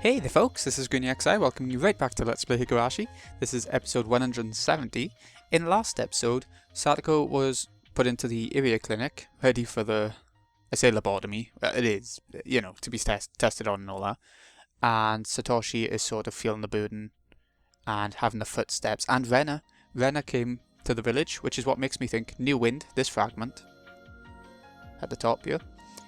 Hey there folks, this is GreenyXI welcoming you right back to Let's Play Higurashi. This is episode 170. In the last episode, Satoko was put into the Irie clinic, ready for I say lobotomy, it is, you know, to be tested on and all that. And Satoshi is sort of feeling the burden and having the footsteps. And Rena came to the village, which is what makes me think New Wind, this fragment, at the top here,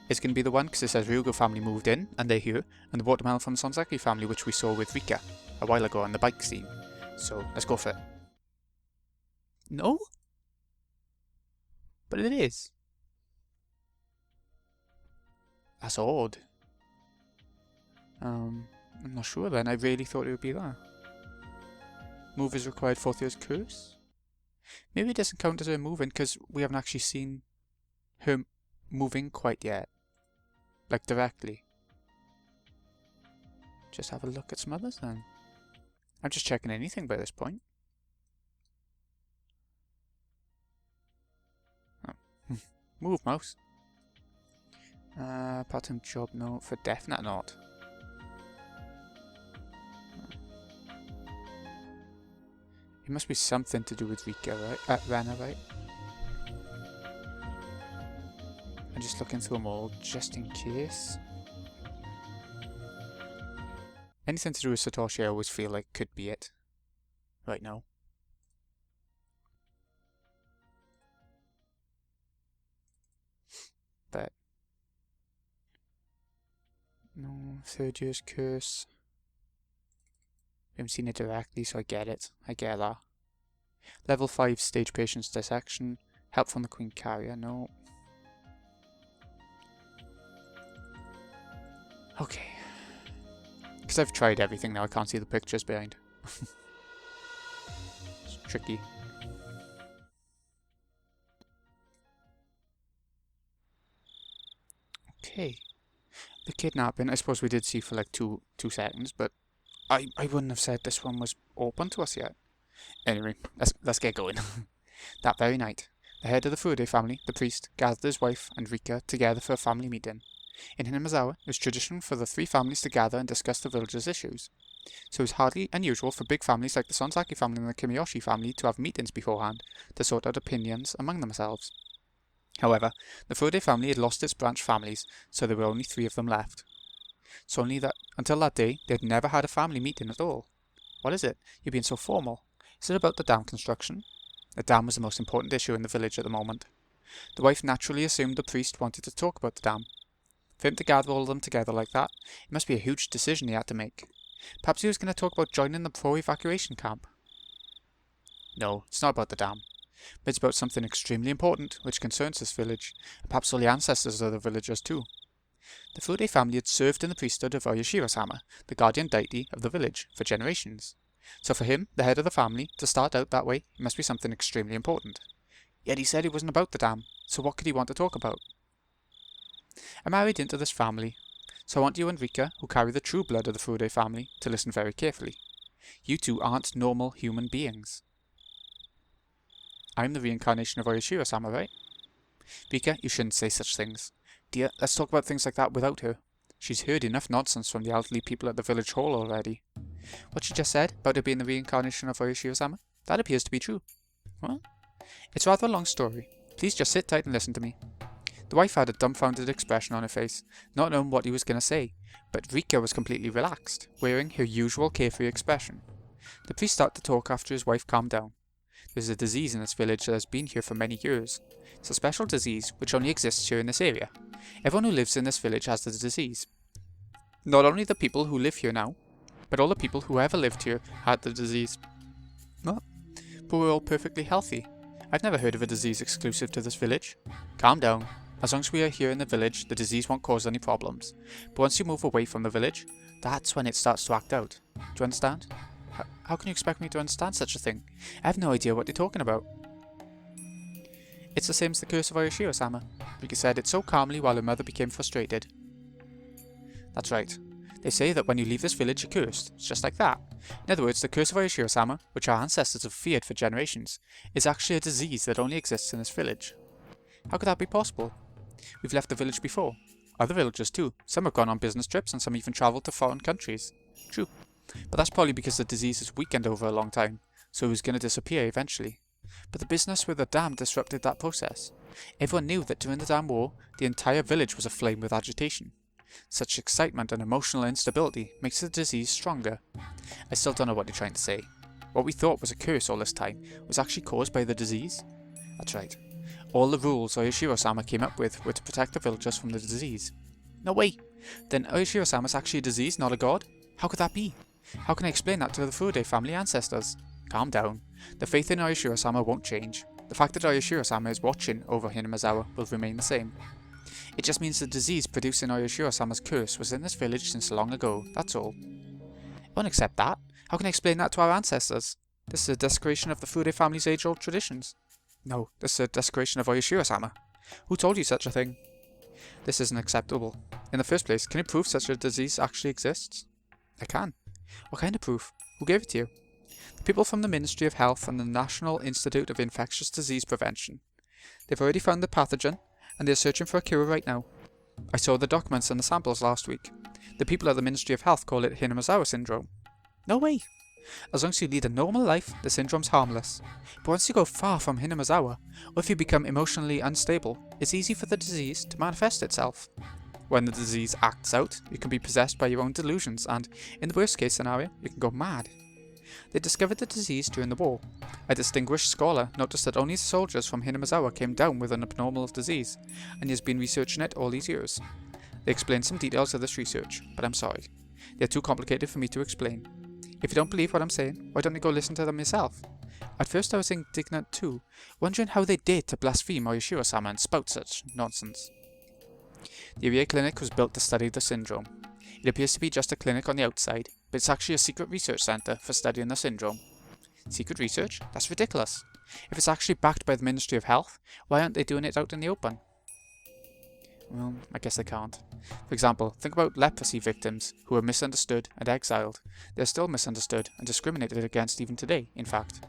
is going to be the one, because it says Ryugo family moved in, and they're here, and the watermelon from the Sonzaki family, which we saw with Rika a while ago on the bike scene. So, let's go for it. No? But it is. That's odd. I'm not sure then, I really thought it would be that. Move is required 4th year's curse? Maybe it doesn't count as her moving, because we haven't actually seen her moving quite yet. Like directly. Just have a look at some others then. I'm just checking anything by this point. Oh. Move, mouse. Part-time job, no. For definite not. It must be something to do with Rika, right? Rena, right? I'm just looking through them all, just in case. Anything to do with Satoshi I always feel like could be it. Right now. But no, 3rd year's curse. We haven't seen it directly, so I get it. I get that. Level 5 stage patience dissection. Help from the Queen Carrier, no. Okay. Because I've tried everything now, I can't see the pictures behind. It's tricky. Okay. The kidnapping, I suppose we did see for like two seconds, but I wouldn't have said this one was open to us yet. Anyway, let's get going. That very night, the head of the Furude family, the priest, gathered his wife and Rika together for a family meeting. In Hinamazawa, it was tradition for the 3 families to gather and discuss the village's issues. So it was hardly unusual for big families like the Sonzaki family and the Kimiyoshi family to have meetings beforehand to sort out opinions among themselves. However, the Furude family had lost its branch families, so there were only 3 of them left. So until that day, they had never had a family meeting at all. What is it? You're being so formal. Is it about the dam construction? The dam was the most important issue in the village at the moment. The wife naturally assumed the priest wanted to talk about the dam. For him to gather all of them together like that, it must be a huge decision he had to make. Perhaps he was going to talk about joining the pro-evacuation camp. No, it's not about the dam. But it's about something extremely important which concerns this village, and perhaps all the ancestors of the villagers too. The Furude family had served in the priesthood of Oyashiro-sama, the guardian deity of the village, for generations. So for him, the head of the family, to start out that way, it must be something extremely important. Yet he said it wasn't about the dam, so what could he want to talk about? I married into this family, so I want you and Rika, who carry the true blood of the Furude family, to listen very carefully. You two aren't normal human beings. I'm the reincarnation of Oyashiro-sama, right? Rika, you shouldn't say such things. Dear, let's talk about things like that without her. She's heard enough nonsense from the elderly people at the village hall already. What she just said about her being the reincarnation of Oyashiro-sama, that appears to be true. Well, it's rather a long story. Please just sit tight and listen to me. The wife had a dumbfounded expression on her face, not knowing what he was going to say, but Rika was completely relaxed, wearing her usual carefree expression. The priest started to talk after his wife calmed down. There's a disease in this village that has been here for many years. It's a special disease which only exists here in this area. Everyone who lives in this village has the disease. Not only the people who live here now, but all the people who ever lived here had the disease. What? But we're all perfectly healthy. I've never heard of a disease exclusive to this village. Calm down. As long as we are here in the village, the disease won't cause any problems. But once you move away from the village, that's when it starts to act out. Do you understand? How can you expect me to understand such a thing? I have no idea what you're talking about. It's the same as the curse of Oyashiro-sama. Rika said it so calmly while her mother became frustrated. That's right. They say that when you leave this village you're cursed. It's just like that. In other words, the curse of Oyashiro-sama, which our ancestors have feared for generations, is actually a disease that only exists in this village. How could that be possible? We've left the village before. Other villagers too. Some have gone on business trips and some even travelled to foreign countries. True, but that's probably because the disease has weakened over a long time, so it was going to disappear eventually. But the business with the dam disrupted that process. Everyone knew that during the dam war, the entire village was aflame with agitation. Such excitement and emotional instability makes the disease stronger. I still don't know what you're trying to say. What we thought was a curse all this time was actually caused by the disease? That's right. All the rules Oyashiro-sama came up with were to protect the villagers from the disease. No way! Then Oyashiro-sama's actually a disease, not a god? How could that be? How can I explain that to the Furude family ancestors? Calm down. The faith in Oyashiro-sama won't change. The fact that Oyashiro-sama is watching over Hinamizawa will remain the same. It just means the disease producing Oyashiro-sama's curse was in this village since long ago, that's all. I won't accept that. How can I explain that to our ancestors? This is a desecration of the Furude family's age-old traditions. No, this is a desecration of Oyashiro-sama. Who told you such a thing? This isn't acceptable. In the first place, can you prove such a disease actually exists? I can. What kind of proof? Who gave it to you? The people from the Ministry of Health and the National Institute of Infectious Disease Prevention. They've already found the pathogen, and they're searching for a cure right now. I saw the documents and the samples last week. The people at the Ministry of Health call it Hinamizawa syndrome. No way! As long as you lead a normal life, the syndrome's harmless. But once you go far from Hinamizawa, or if you become emotionally unstable, it's easy for the disease to manifest itself. When the disease acts out, you can be possessed by your own delusions and, in the worst case scenario, you can go mad. They discovered the disease during the war. A distinguished scholar noticed that only soldiers from Hinamizawa came down with an abnormal disease, and he has been researching it all these years. They explained some details of this research, but I'm sorry. They're too complicated for me to explain. If you don't believe what I'm saying, why don't you go listen to them yourself? At first I was indignant too, wondering how they dared to blaspheme Oyashiro-sama and spout such nonsense. The Irie clinic was built to study the syndrome. It appears to be just a clinic on the outside, but it's actually a secret research centre for studying the syndrome. Secret research? That's ridiculous. If it's actually backed by the Ministry of Health, why aren't they doing it out in the open? Well, I guess they can't. For example, think about leprosy victims who were misunderstood and exiled. They're still misunderstood and discriminated against even today, in fact.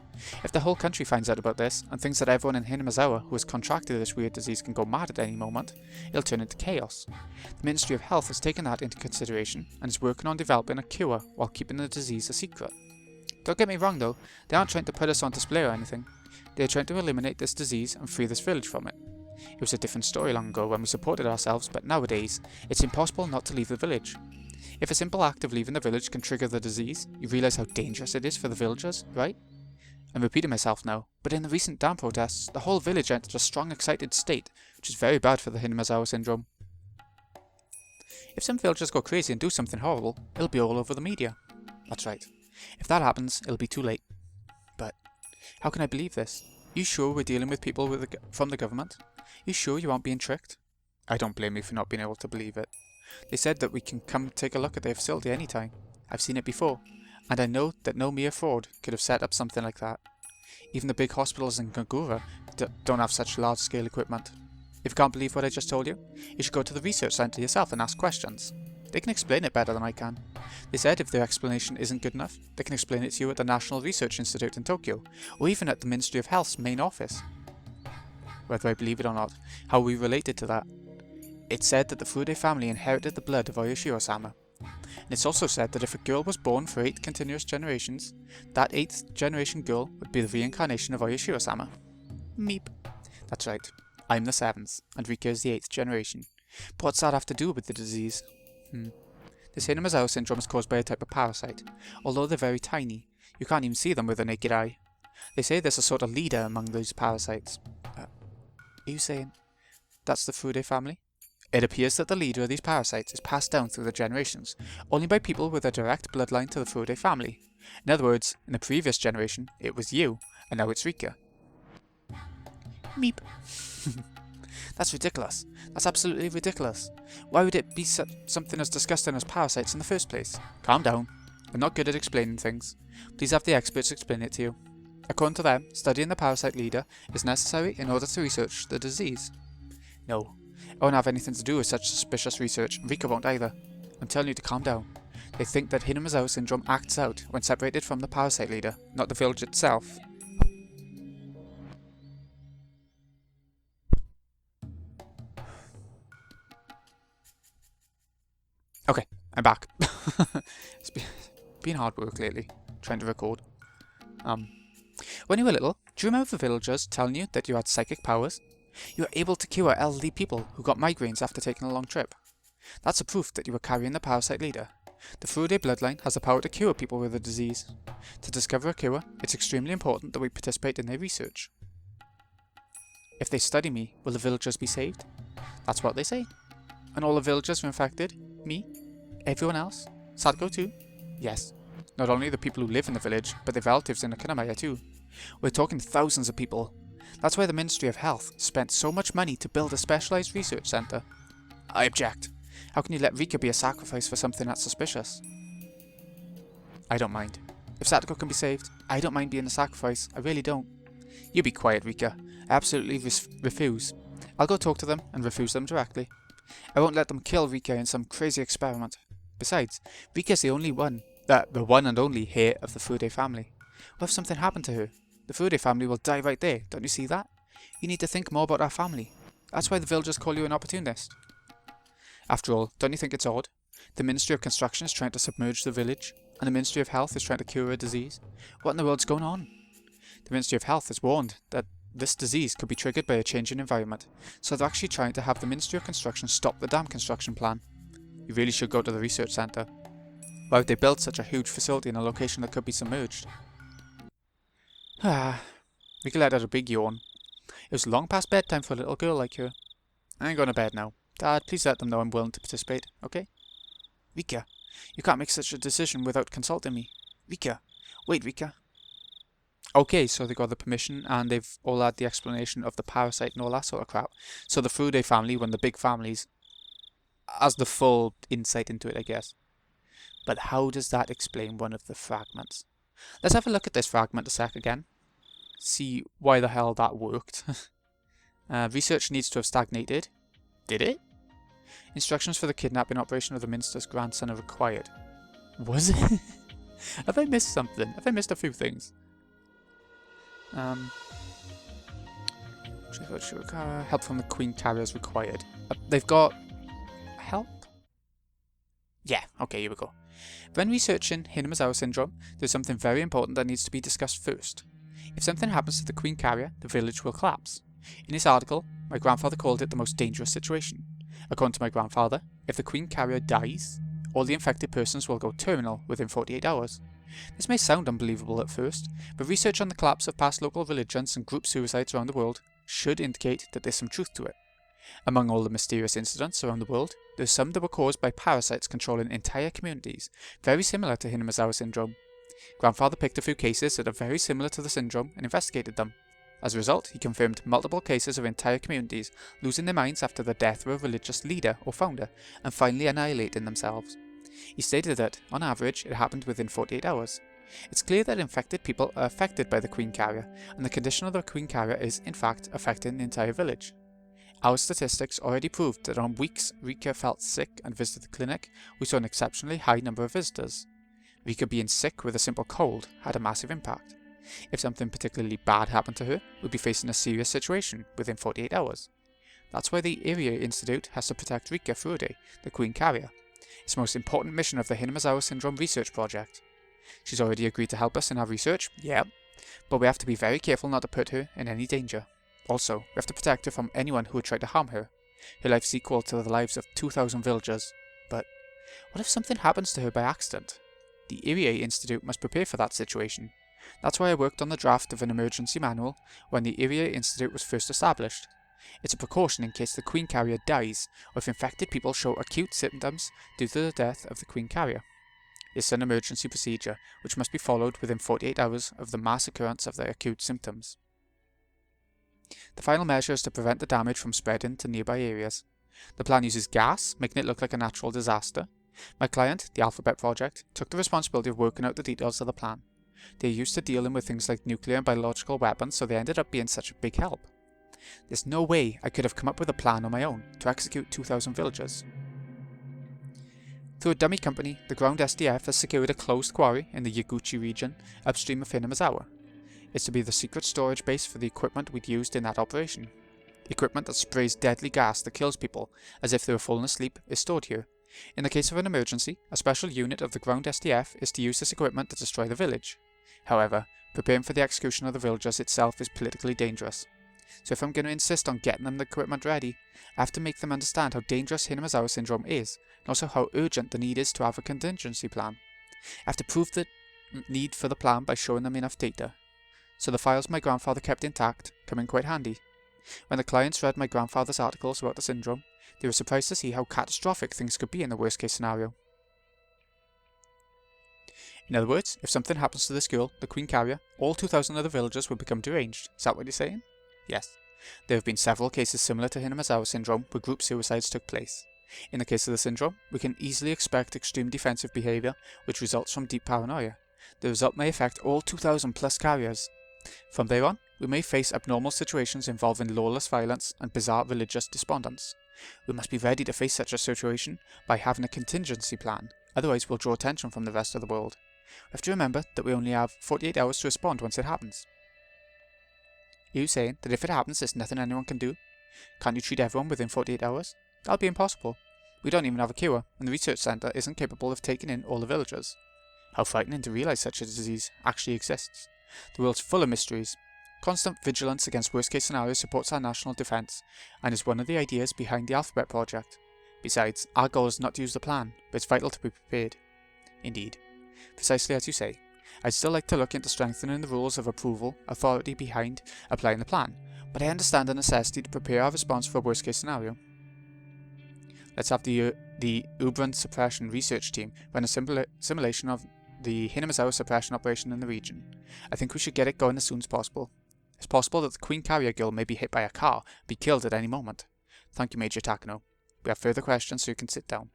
If the whole country finds out about this and thinks that everyone in Hinamizawa who has contracted this weird disease can go mad at any moment, it'll turn into chaos. The Ministry of Health has taken that into consideration and is working on developing a cure while keeping the disease a secret. Don't get me wrong though, they aren't trying to put us on display or anything. They're trying to eliminate this disease and free this village from it. It was a different story long ago when we supported ourselves, but nowadays, it's impossible not to leave the village. If a simple act of leaving the village can trigger the disease, you realise how dangerous it is for the villagers, right? I'm repeating myself now, but in the recent dam protests, the whole village entered a strong excited state, which is very bad for the Hinamizawa syndrome. If some villagers go crazy and do something horrible, it'll be all over the media. That's right. If that happens, it'll be too late. But how can I believe this? You sure we're dealing with people from the government? You sure you aren't being tricked? I don't blame you for not being able to believe it. They said that we can come take a look at their facility anytime. I've seen it before, and I know that no mere fraud could have set up something like that. Even the big hospitals in Kagura don't have such large-scale equipment. If you can't believe what I just told you, you should go to the research centre yourself and ask questions. They can explain it better than I can. They said if their explanation isn't good enough, they can explain it to you at the National Research Institute in Tokyo, or even at the Ministry of Health's main office. Whether I believe it or not, how we related to that. It's said that the Furude family inherited the blood of Oyashiro-sama. And it's also said that if a girl was born for 8 continuous generations, that 8th generation girl would be the reincarnation of Oyashiro-sama. Meep. That's right. I'm the 7th, and Rika is the 8th generation. But what's that have to do with the disease? This Hinamizawa syndrome is caused by a type of parasite. Although they're very tiny, you can't even see them with a naked eye. They say there's a sort of leader among these parasites. Are you saying that's the Furude family? It appears that the leader of these parasites is passed down through the generations, only by people with a direct bloodline to the Furude family. In other words, in the previous generation, it was you, and now it's Rika. Meep. That's ridiculous. That's absolutely ridiculous. Why would it be something as disgusting as parasites in the first place? Calm down. I'm not good at explaining things. Please have the experts explain it to you. According to them, studying the parasite leader is necessary in order to research the disease. No, I won't have anything to do with such suspicious research, and Rika won't either. I'm telling you to calm down. They think that Hinamizawa syndrome acts out when separated from the parasite leader, not the village itself. Okay, I'm back. Been hard work lately, trying to record. When you were little, do you remember the villagers telling you that you had psychic powers? You were able to cure elderly people who got migraines after taking a long trip. That's a proof that you were carrying the parasite leader. The Furude bloodline has the power to cure people with the disease. To discover a cure, it's extremely important that we participate in their research. If they study me, will the villagers be saved? That's what they say. And all the villagers are infected? Me? Everyone else? Sadako too? Yes. Not only the people who live in the village, but their relatives in Akanamaya too. We're talking thousands of people. That's why the Ministry of Health spent so much money to build a specialised research centre. I object. How can you let Rika be a sacrifice for something that's suspicious? I don't mind. If Sadako can be saved, I don't mind being a sacrifice. I really don't. You be quiet, Rika. I absolutely refuse. I'll go talk to them and refuse them directly. I won't let them kill Rika in some crazy experiment. Besides, Rika's the one and only heir of the Furude family. What if something happened to her? The Furude family will die right there, don't you see that? You need to think more about our family. That's why the villagers call you an opportunist. After all, don't you think it's odd? The Ministry of Construction is trying to submerge the village, and the Ministry of Health is trying to cure a disease. What in the world's going on? The Ministry of Health has warned that this disease could be triggered by a change in environment, so they're actually trying to have the Ministry of Construction stop the dam construction plan. You really should go to the research centre. Why would they build such a huge facility in a location that could be submerged? Rika let out a big yawn. It was long past bedtime for a little girl like her. I'm going to bed now. Dad, please let them know I'm willing to participate, okay? Rika, you can't make such a decision without consulting me. Rika, wait, Rika. Okay, so they got the permission and they've all had the explanation of the parasite and all that sort of crap. So the Furude family, one of the big families, has the full insight into it, I guess. But how does that explain one of the fragments? Let's have a look at this fragment a sec again. See why the hell that worked. Research needs to have stagnated. Did it? Instructions for the kidnapping operation of the minister's grandson are required. Was it? Have I missed something? Have I missed a few things? Help from the Queen Carrier is required. They've got help? Yeah, okay, here we go. When researching Higurashi syndrome, there's something very important that needs to be discussed first. If something happens to the Queen Carrier, the village will collapse. In this article, my grandfather called it the most dangerous situation. According to my grandfather, if the Queen Carrier dies, all the infected persons will go terminal within 48 hours. This may sound unbelievable at first, but research on the collapse of past local religions and group suicides around the world should indicate that there's some truth to it. Among all the mysterious incidents around the world, there's some that were caused by parasites controlling entire communities, very similar to Higurashi syndrome. Grandfather picked a few cases that are very similar to the syndrome and investigated them. As a result, he confirmed multiple cases of entire communities losing their minds after the death of a religious leader or founder and finally annihilating themselves. He stated that, on average, it happened within 48 hours. It's clear that infected people are affected by the Queen Carrier, and the condition of the Queen Carrier is, in fact, affecting the entire village. Our statistics already proved that on weeks Rika felt sick and visited the clinic, we saw an exceptionally high number of visitors. Rika being sick with a simple cold had a massive impact. If something particularly bad happened to her, we'd be facing a serious situation within 48 hours. That's why the Irie Institute has to protect Rika Furude, the Queen Carrier. It's the most important mission of the Higurashi syndrome research project. She's already agreed to help us in our research, yeah, but we have to be very careful not to put her in any danger. Also, we have to protect her from anyone who would try to harm her. Her life's equal to the lives of 2,000 villagers. But what if something happens to her by accident? The Irie Institute must prepare for that situation. That's why I worked on the draft of an emergency manual when the Irie Institute was first established. It's a precaution in case the Queen Carrier dies, or if infected people show acute symptoms due to the death of the Queen Carrier. It's an emergency procedure, which must be followed within 48 hours of the mass occurrence of the acute symptoms. The final measure is to prevent the damage from spreading to nearby areas. The plan uses gas, making it look like a natural disaster. My client, the Alphabet Project, took the responsibility of working out the details of the plan. They're used to dealing with things like nuclear and biological weapons, so they ended up being such a big help. There's no way I could have come up with a plan on my own to execute 2,000 villagers. Through a dummy company, the ground SDF has secured a closed quarry in the Higurashi region, upstream of Higurashi. It's to be the secret storage base for the equipment we'd used in that operation. The equipment that sprays deadly gas that kills people, as if they were falling asleep, is stored here. In the case of an emergency, a special unit of the ground SDF is to use this equipment to destroy the village. However, preparing for the execution of the villagers itself is politically dangerous. So if I'm going to insist on getting them the equipment ready, I have to make them understand how dangerous Hinamazawa syndrome is, and also how urgent the need is to have a contingency plan. I have to prove the need for the plan by showing them enough data. So the files my grandfather kept intact come in quite handy. When the clients read my grandfather's articles about the syndrome, they were surprised to see how catastrophic things could be in the worst case scenario. In other words, if something happens to this girl, the Queen Carrier, all 2,000 other villagers will become deranged. Is that what you're saying? Yes. There have been several cases similar to Hinamazawa syndrome where group suicides took place. In the case of the syndrome, we can easily expect extreme defensive behaviour which results from deep paranoia. The result may affect all 2,000 plus carriers. From there on, we may face abnormal situations involving lawless violence and bizarre religious despondence. We must be ready to face such a situation by having a contingency plan, otherwise we'll draw attention from the rest of the world. We have to remember that we only have 48 hours to respond once it happens. Are you saying that if it happens there's nothing anyone can do? Can't you treat everyone within 48 hours? That'll be impossible. We don't even have a cure, and the research centre isn't capable of taking in all the villagers. How frightening to realise such a disease actually exists. The world's full of mysteries. Constant vigilance against worst-case scenarios supports our national defence, and is one of the ideas behind the Alphabet Project. Besides, our goal is not to use the plan, but it's vital to be prepared. Indeed. Precisely as you say. I'd still like to look into strengthening the rules of approval, authority behind applying the plan, but I understand the necessity to prepare our response for a worst-case scenario. Let's have the Ubran Suppression Research Team run a simulation of the Hinamazawa suppression operation in the region. I think we should get it going as soon as possible. It's possible that the Queen Carrier girl may be hit by a car, be killed at any moment. Thank you, Major Takano. We have further questions, so you can sit down.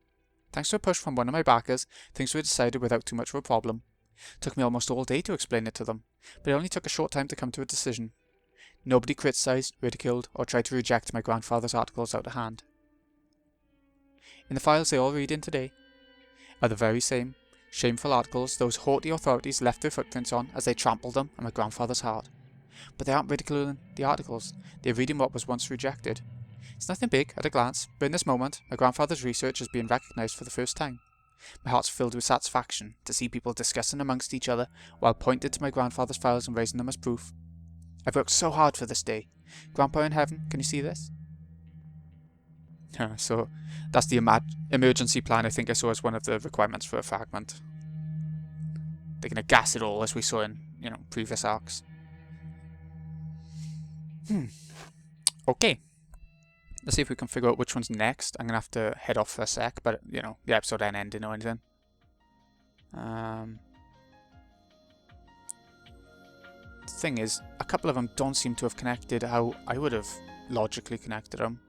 Thanks to a push from one of my backers, things were decided without too much of a problem. It took me almost all day to explain it to them, but it only took a short time to come to a decision. Nobody criticised, ridiculed, or tried to reject my grandfather's articles out of hand. In the files they all read in today are the very same shameful articles those haughty authorities left their footprints on as they trampled them on my grandfather's heart. But they aren't ridiculing the articles, they're reading what was once rejected. It's nothing big at a glance, but in this moment, my grandfather's research is being recognised for the first time. My heart's filled with satisfaction to see people discussing amongst each other while pointing to my grandfather's files and raising them as proof. I've worked so hard for this day. Grandpa in heaven, can you see this? So, that's the emergency plan I think I saw as one of the requirements for a fragment. They're going to gas it all as we saw in, previous arcs. Okay. Let's see if we can figure out which one's next. I'm going to have to head off for a sec, but, the episode ain't ending or anything. The thing is, a couple of them don't seem to have connected how I would have logically connected them.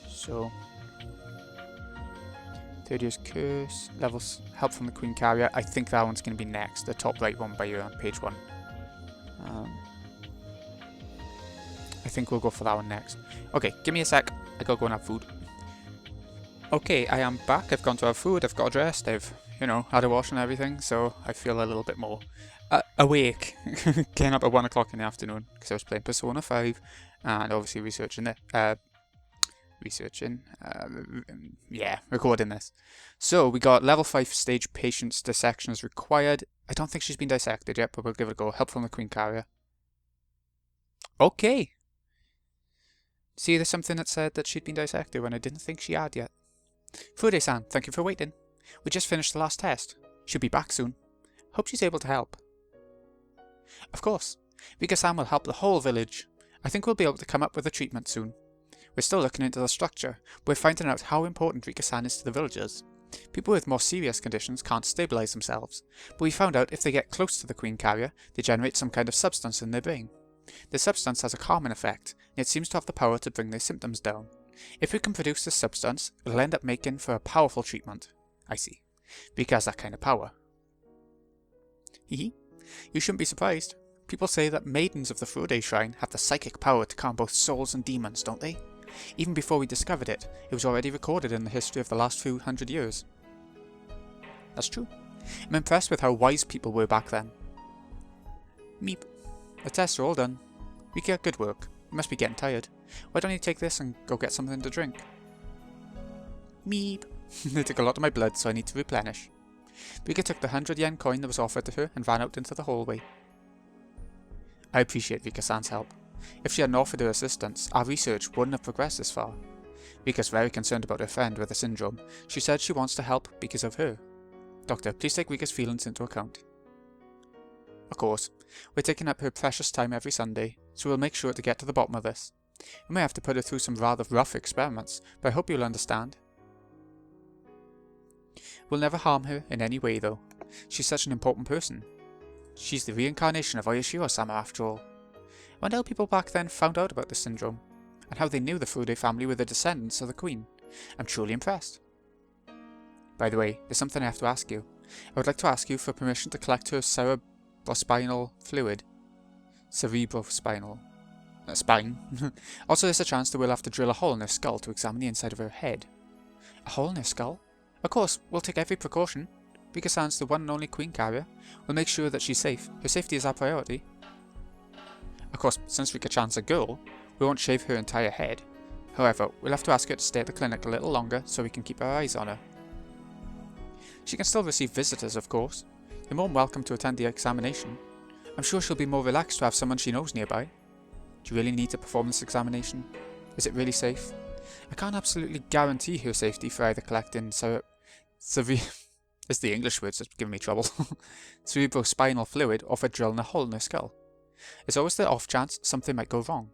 So, third year's curse, levels, help from the Queen Carrier. I think that one's going to be next, the top right one by page 1. I think we'll go for that one next. Okay, give me a sec. I gotta go and have food. Okay, I am back. I've gone to have food. I've got dressed. I've, had a wash and everything. So I feel a little bit more awake. Getting up at 1 o'clock in the afternoon because I was playing Persona 5 and obviously recording this. So we got level 5 stage patient's dissection is required. I don't think she's been dissected yet, but we'll give it a go. Help from the Queen Carrier. Okay. See, there's something that said that she'd been dissected when I didn't think she had yet. Fude-san, thank you for waiting. We just finished the last test. She'll be back soon. Hope she's able to help. Of course. Rika-san will help the whole village. I think we'll be able to come up with a treatment soon. We're still looking into the structure, but we're finding out how important Rika-san is to the villagers. People with more serious conditions can't stabilize themselves, but we found out if they get close to the Queen Carrier, they generate some kind of substance in their brain. The substance has a calming effect, and it seems to have the power to bring their symptoms down. If we can produce this substance, it'll end up making for a powerful treatment. I see. Rika has that kind of power. Hehe. You shouldn't be surprised. People say that maidens of the Fude Shrine have the psychic power to calm both souls and demons, don't they? Even before we discovered it, it was already recorded in the history of the last few hundred years. That's true. I'm impressed with how wise people were back then. Meep. The tests are all done. Rika, good work. You must be getting tired. Why don't you take this and go get something to drink? Meep. They took a lot of my blood, so I need to replenish. Rika took the 100 yen coin that was offered to her and ran out into the hallway. I appreciate Rika-san's help. If she hadn't offered her assistance, our research wouldn't have progressed this far. Rika's very concerned about her friend with the syndrome. She said she wants to help because of her. Doctor, please take Rika's feelings into account. Of course, we're taking up her precious time every Sunday, so we'll make sure to get to the bottom of this. We may have to put her through some rather rough experiments, but I hope you'll understand. We'll never harm her in any way, though. She's such an important person. She's the reincarnation of Oyashiro-sama, after all. I wonder how people back then found out about the syndrome, and how they knew the Fude family were the descendants of the Queen. I'm truly impressed. By the way, there's something I have to ask you. I would like to ask you for permission to collect her cerebrospinal fluid. Cerebrospinal. Spine. Also, there's a chance that we'll have to drill a hole in her skull to examine the inside of her head. A hole in her skull? Of course, we'll take every precaution. Rika-san's the one and only Queen carrier. We'll make sure that she's safe. Her safety is our priority. Of course, since Rika-chan's a girl, we won't shave her entire head. However, we'll have to ask her to stay at the clinic a little longer so we can keep our eyes on her. She can still receive visitors, of course. You're more than welcome to attend the examination. I'm sure she'll be more relaxed to have someone she knows nearby. Do you really need to perform this examination? Is it really safe? I can't absolutely guarantee her safety for either collecting it's the English words that's giving me trouble. Cerebrospinal fluid or for drilling a hole in her skull. There's always the off chance something might go wrong.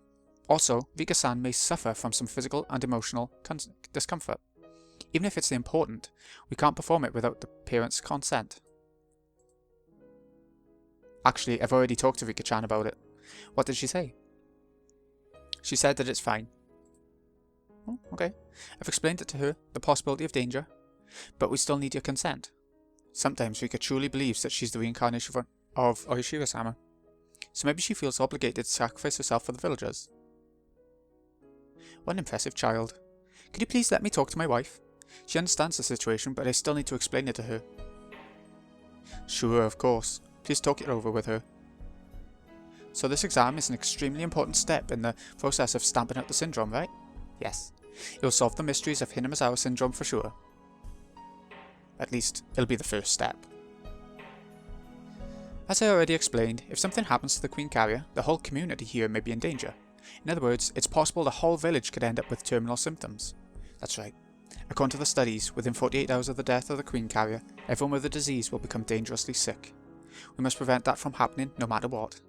Also, Rika-san may suffer from some physical and emotional discomfort. Even if it's important, we can't perform it without the parents' consent. Actually, I've already talked to Rika-chan about it. What did she say? She said that it's fine. Oh, okay. I've explained it to her, the possibility of danger, but we still need your consent. Sometimes Rika truly believes that she's the reincarnation of Oyashiro-sama, so maybe she feels obligated to sacrifice herself for the villagers. What an impressive child. Could you please let me talk to my wife? She understands the situation, but I still need to explain it to her. Sure, of course. Please talk it over with her. So this exam is an extremely important step in the process of stamping out the syndrome, right? Yes. It will solve the mysteries of Hinamizawa syndrome for sure. At least, it'll be the first step. As I already explained, if something happens to the Queen Carrier, the whole community here may be in danger. In other words, it's possible the whole village could end up with terminal symptoms. That's right. According to the studies, within 48 hours of the death of the Queen Carrier, everyone with the disease will become dangerously sick. We must prevent that from happening no matter what.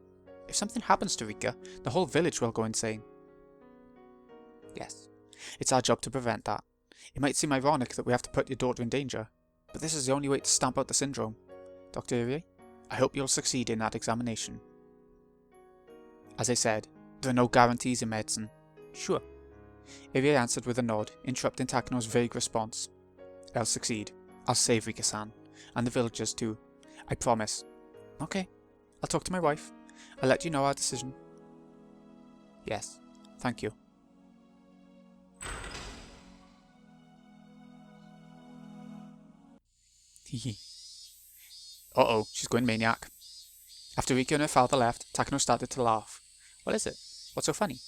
If something happens to Rika, the whole village will go insane. Yes, it's our job to prevent that. It might seem ironic that we have to put your daughter in danger, but this is the only way to stamp out the syndrome. Dr. Irie, I hope you'll succeed in that examination. As I said, there are no guarantees in medicine. Sure. Irie answered with a nod, interrupting Takano's vague response. I'll succeed. I'll save Rika-san. And the villagers too. I promise. Okay. I'll talk to my wife. I'll let you know our decision. Yes. Thank you. Hehe. Uh-oh, she's going maniac. After Rika and her father left, Takano started to laugh. What is it? What's so funny?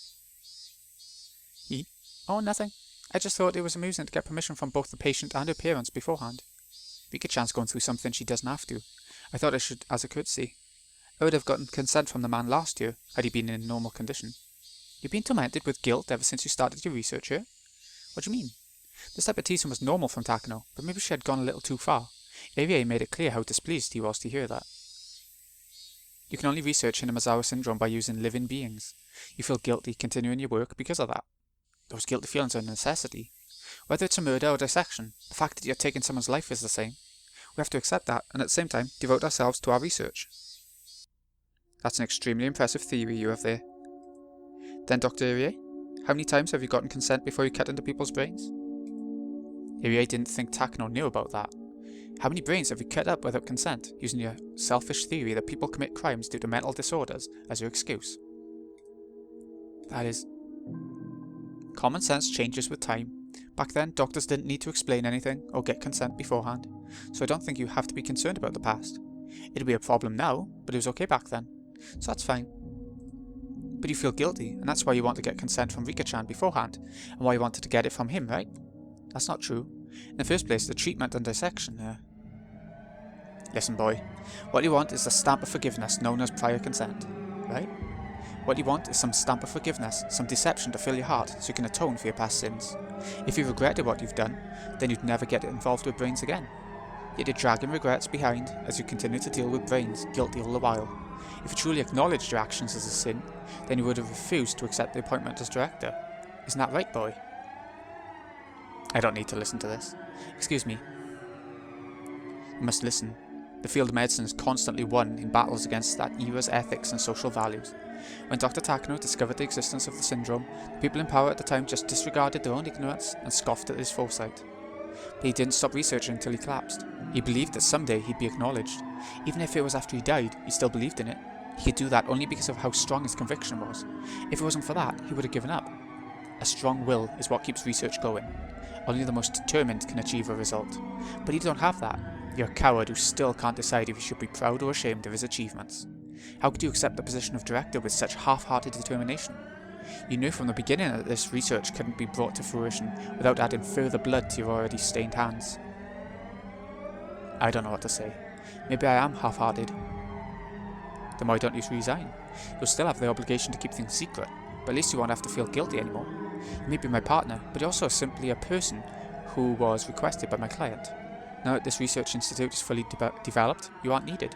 Oh, nothing. I just thought it was amusing to get permission from both the patient and her parents beforehand. Rika-chan's going through something she doesn't have to. I thought I should as a courtesy. I would have gotten consent from the man last year, had he been in a normal condition. You've been tormented with guilt ever since you started your research here? What do you mean? This type of teasing was normal from Takano, but maybe she had gone a little too far. Irie made it clear how displeased he was to hear that. You can only research Hinamizawa syndrome by using living beings. You feel guilty continuing your work because of that. Those guilty feelings are a necessity. Whether it's a murder or dissection, the fact that you're taking someone's life is the same. We have to accept that, and at the same time, devote ourselves to our research. That's an extremely impressive theory you have there. Then, Dr. Irie, how many times have you gotten consent before you cut into people's brains? Irie didn't think Takano knew about that. How many brains have you cut up without consent, using your selfish theory that people commit crimes due to mental disorders as your excuse? That is... Common sense changes with time. Back then, doctors didn't need to explain anything or get consent beforehand, so I don't think you have to be concerned about the past. It'll be a problem now, but it was okay back then, so that's fine. But you feel guilty, and that's why you want to get consent from Rika-chan beforehand, and why you wanted to get it from him, right? That's not true. In the first place, the treatment and dissection there. Listen, boy. What you want is the stamp of forgiveness known as prior consent, right? What you want is some stamp of forgiveness, some deception to fill your heart so you can atone for your past sins. If you regretted what you've done, then you'd never get involved with brains again. Yet you're dragging regrets behind as you continue to deal with brains, guilty all the while. If you truly acknowledged your actions as a sin, then you would have refused to accept the appointment as director. Isn't that right, boy? I don't need to listen to this. Excuse me. You must listen. The field of medicine is constantly won in battles against that era's ethics and social values. When Dr. Takano discovered the existence of the syndrome, the people in power at the time just disregarded their own ignorance and scoffed at his foresight. But he didn't stop researching until he collapsed. He believed that someday he'd be acknowledged. Even if it was after he died, he still believed in it. He could do that only because of how strong his conviction was. If it wasn't for that, he would have given up. A strong will is what keeps research going. Only the most determined can achieve a result. But you don't have that. You're a coward who still can't decide if he should be proud or ashamed of his achievements. How could you accept the position of director with such half-hearted determination? You knew from the beginning that this research couldn't be brought to fruition without adding further blood to your already stained hands. I don't know what to say. Maybe I am half-hearted. Then why don't you resign? You'll still have the obligation to keep things secret, but at least you won't have to feel guilty anymore. You may be my partner, but you're also simply a person who was requested by my client. Now that this research institute is fully developed, you aren't needed.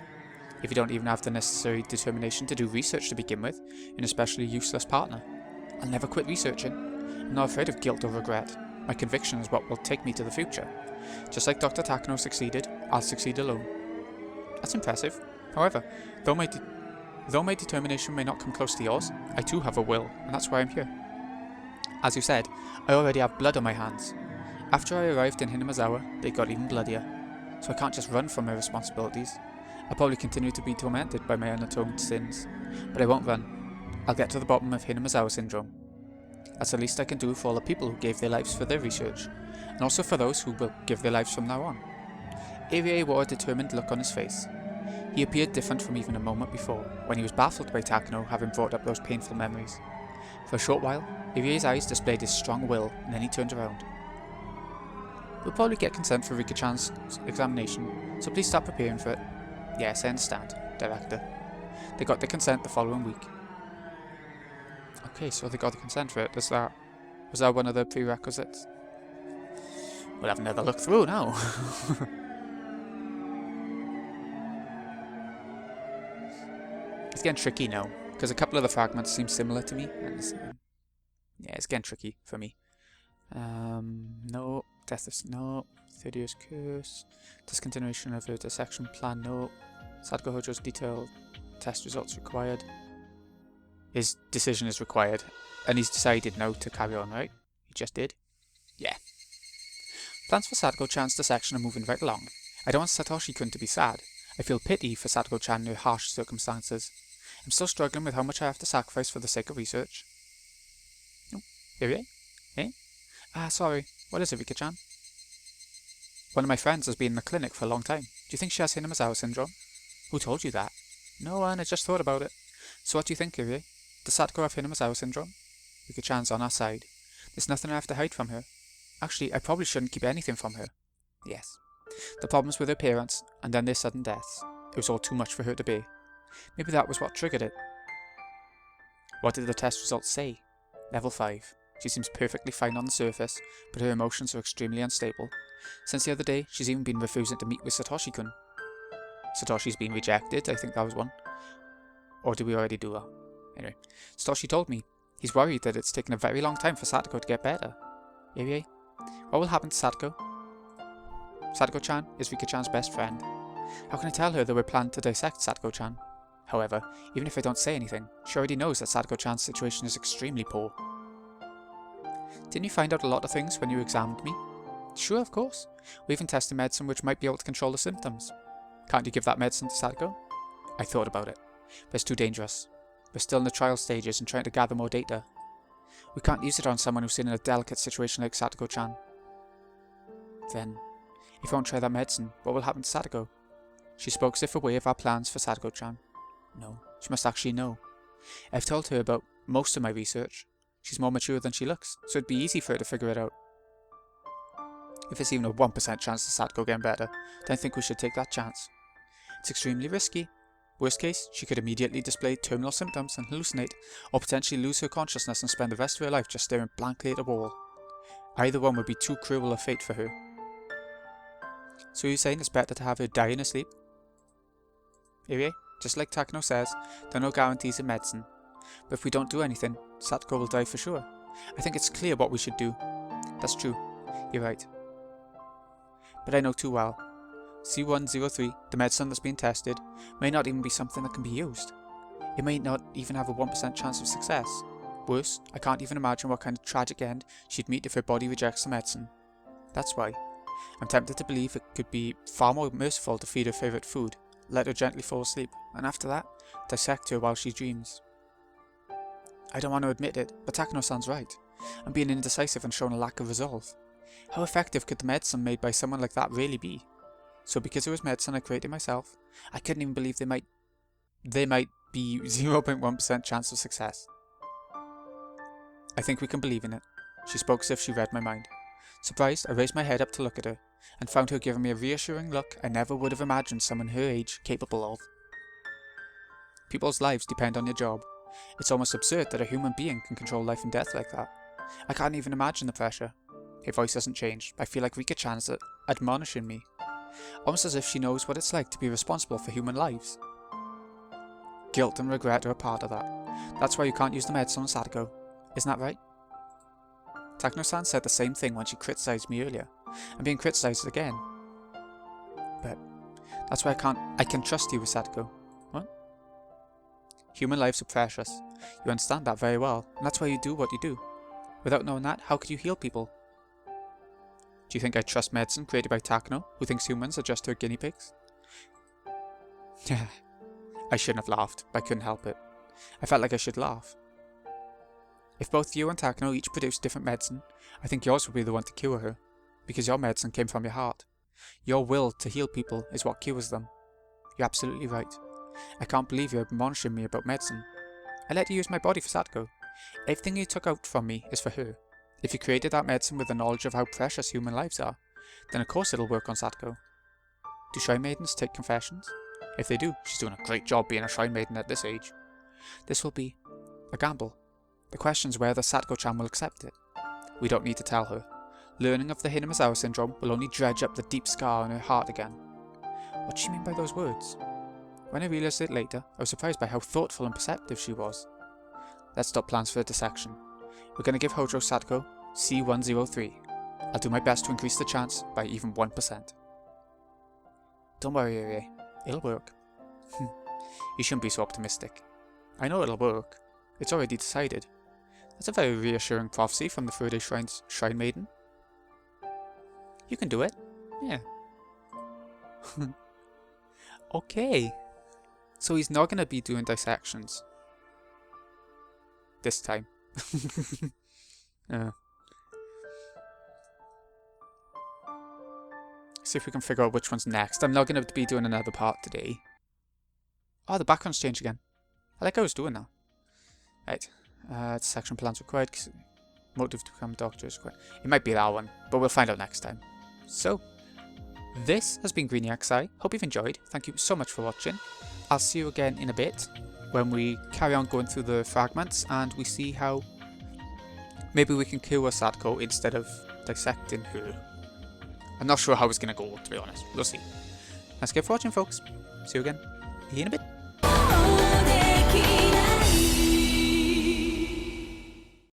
If you don't even have the necessary determination to do research to begin with, you're an especially useless partner. I'll never quit researching. I'm not afraid of guilt or regret. My conviction is what will take me to the future. Just like Dr. Takano succeeded, I'll succeed alone. That's impressive. However, though my determination may not come close to yours, I too have a will, and that's why I'm here. As you said, I already have blood on my hands. After I arrived in Hinamazawa, they got even bloodier, so I can't just run from my responsibilities. I'll probably continue to be tormented by my unatoned sins, but I won't run. I'll get to the bottom of Hinamazawa syndrome. That's the least I can do for all the people who gave their lives for their research, and also for those who will give their lives from now on. Irie wore a determined look on his face. He appeared different from even a moment before, when he was baffled by Takano having brought up those painful memories. For a short while, Irie's eyes displayed his strong will, and then he turned around. We'll probably get consent for Rika-chan's examination, so please start preparing for it. Yes, I understand, Director. They got the consent the following week. Okay, so they got the consent for it. Was that one of the prerequisites? We'll have another look through now. It's getting tricky now, because a couple of the fragments seem similar to me. And yeah, it's getting tricky for me. No. Death of no. 30 years curse. Discontinuation of the dissection plan, no. Sadako Hojo's detailed test results required. His decision is required, and he's decided now to carry on, right? He just did? Yeah. Plans for Sadako-chan's dissection are moving right along. I don't want Satoshi-kun to be sad. I feel pity for Sadako-chan in her harsh circumstances. I'm still struggling with how much I have to sacrifice for the sake of research. Oh, Irie? Eh? Sorry. What is it, Rika-chan? One of my friends has been in the clinic for a long time. Do you think she has Hinamazawa syndrome? Who told you that? No one, I just thought about it. So what do you think, Irie? Does Sadako have Hinamazawa syndrome? Rika-chan's on our side. There's nothing I have to hide from her. Actually, I probably shouldn't keep anything from her. Yes. The problems with her parents, and then their sudden deaths. It was all too much for her to bear. Maybe that was what triggered it. What did the test results say? Level 5. She seems perfectly fine on the surface, but her emotions are extremely unstable. Since the other day, she's even been refusing to meet with Satoshi-kun. Satoshi's been rejected, I think that was one. Or did we already do that? Anyway, Satoshi told me. He's worried that it's taken a very long time for Sadako to get better. Irie, what will happen to Sadako? Sadako-chan is Rika-chan's best friend. How can I tell her that we're planning to dissect Sadako-chan? However, even if I don't say anything, she already knows that Sadako-chan's situation is extremely poor. Didn't you find out a lot of things when you examined me? Sure, of course. We even tested medicine which might be able to control the symptoms. Can't you give that medicine to Sadako? I thought about it, but it's too dangerous. We're still in the trial stages and trying to gather more data. We can't use it on someone who's in a delicate situation like Sadako-chan. Then, if I won't try that medicine, what will happen to Sadako? She spoke as if aware of our plans for Sadako-chan. No, she must actually know. I've told her about most of my research. She's more mature than she looks, so it'd be easy for her to figure it out. If there's even a 1% chance of Sadako getting better, then I think we should take that chance. It's extremely risky. Worst case, she could immediately display terminal symptoms and hallucinate, or potentially lose her consciousness and spend the rest of her life just staring blankly at a wall. Either one would be too cruel a fate for her. So you're saying it's better to have her die in her sleep? Irie, just like Takano says, there are no guarantees in medicine. But if we don't do anything, Sadako will die for sure. I think it's clear what we should do. That's true. You're right. But I know too well. C103, the medicine that's being tested, may not even be something that can be used. It may not even have a 1% chance of success. Worse, I can't even imagine what kind of tragic end she'd meet if her body rejects the medicine. That's why. I'm tempted to believe it could be far more merciful to feed her favourite food, let her gently fall asleep, and after that, dissect her while she dreams. I don't want to admit it, but Takano sounds right. I'm being indecisive and showing a lack of resolve. How effective could the medicine made by someone like that really be? So because it was medicine I created myself, I couldn't even believe there might be 0.1% chance of success. I think we can believe in it. She spoke as if she read my mind. Surprised, I raised my head up to look at her, and found her giving me a reassuring look I never would have imagined someone her age capable of. People's lives depend on your job. It's almost absurd that a human being can control life and death like that. I can't even imagine the pressure. Her voice hasn't changed. I feel like Rika-chan's admonishing me. Almost as if she knows what it's like to be responsible for human lives. Guilt and regret are a part of that. That's why you can't use the medicine on Sadako. Isn't that right? Takano-san said the same thing when she criticised me earlier. I'm being criticised again. But that's why I can trust you with Sadako. What? Human lives are precious. You understand that very well, and that's why you do what you do. Without knowing that, how could you heal people? Do you think I trust medicine created by Takano, who thinks humans are just her guinea pigs? I shouldn't have laughed, but I couldn't help it. I felt like I should laugh. If both you and Takano each produce different medicine, I think yours will be the one to cure her, because your medicine came from your heart. Your will to heal people is what cures them. You're absolutely right. I can't believe you're admonishing me about medicine. I let you use my body for Sadako. Everything you took out from me is for her. If you created that medicine with the knowledge of how precious human lives are, then of course it'll work on Sadako. Do Shrine Maidens take confessions? If they do, she's doing a great job being a Shrine Maiden at this age. This will be a gamble. The question's whether Sadako-chan will accept it. We don't need to tell her. Learning of the Hinamizawa syndrome will only dredge up the deep scar on her heart again. What does she mean by those words? When I realised it later, I was surprised by how thoughtful and perceptive she was. Let's stop plans for a dissection. We're going to give Hojo Sadako C103. I'll do my best to increase the chance by even 1%. Don't worry, Irie. It'll work. You shouldn't be so optimistic. I know it'll work. It's already decided. That's a very reassuring prophecy from the Third-Day Shrine's Shrine Maiden. You can do it. Yeah. Okay. So he's not going to be doing dissections. This time. See if we can figure out which one's next. I'm not going to be doing another part today. Oh, the background's changed again. I like how I was doing that. Right. Dissection plans required. Motive to become a doctor is required. It might be that one, but we'll find out next time. So, this has been Greeny XI. Hope you've enjoyed. Thank you so much for watching. I'll see you again in a bit when we carry on going through the fragments and we see how maybe we can cure Sadako instead of dissecting her. I'm not sure how it's going to go, to be honest. We'll see. Thanks again for watching, folks. See you again in a bit.